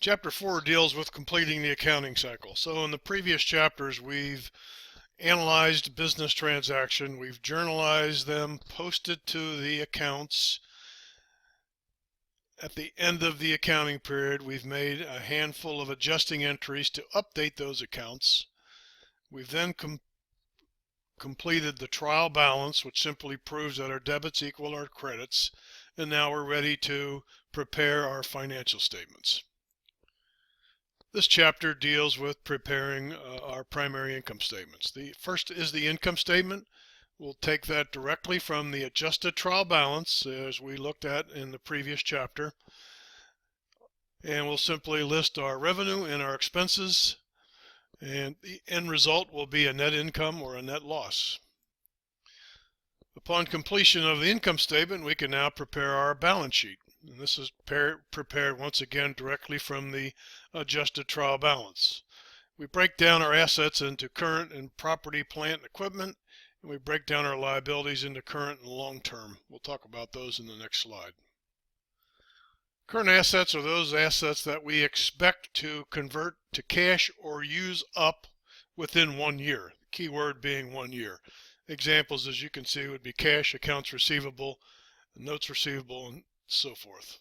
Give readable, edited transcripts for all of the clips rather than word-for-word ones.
Chapter 4 deals with completing the accounting cycle. So in the previous chapters, we've analyzed business transaction, we've journalized them, posted to the accounts. At the end of the accounting period, we've made a handful of adjusting entries to update those accounts. We've then completed the trial balance, which simply proves that our debits equal our credits, and now we're ready to prepare our financial statements. This chapter deals with preparing our primary income statements. The first is the income statement. We'll take that directly from the adjusted trial balance, as we looked at in the previous chapter, and we'll simply list our revenue and our expenses, and the end result will be a net income or a net loss. Upon completion of the income statement, we can now prepare our balance sheet. And this is prepared once again directly from the adjusted trial balance. We break down our assets into current and property, plant, and equipment, and we break down our liabilities into current and long-term. We'll talk about those in the next slide. Current assets are those assets that we expect to convert to cash or use up within 1 year. The key word being 1 year. Examples, as you can see, would be cash, accounts receivable, notes receivable, and so forth.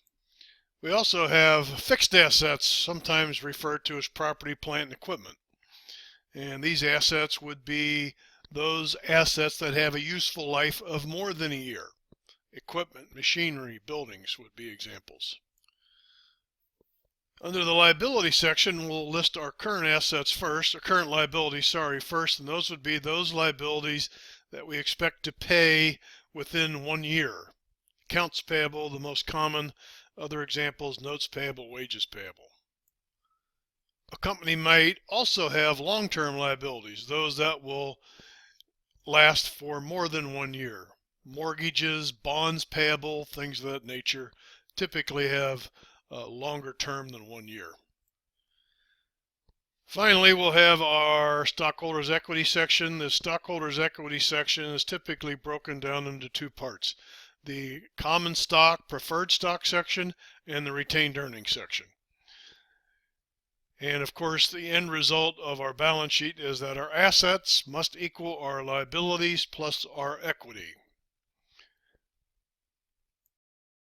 We also have fixed assets, sometimes referred to as property, plant, and equipment. And these assets would be those assets that have a useful life of more than a year. Equipment, machinery, buildings would be examples. Under the liability section, we'll list our current assets first, or current liabilities, first, and those would be those liabilities that we expect to pay within 1 year. Accounts payable, the most common. Other examples, notes payable, wages payable. A company might also have long-term liabilities, those that will last for more than 1 year. Mortgages, bonds payable, things of that nature typically have a longer term than 1 year. Finally, we'll have our stockholders equity section. The stockholders equity section is typically broken down into 2 parts. The common stock, preferred stock section, and the retained earnings section. And of course, the end result of our balance sheet is that our assets must equal our liabilities plus our equity.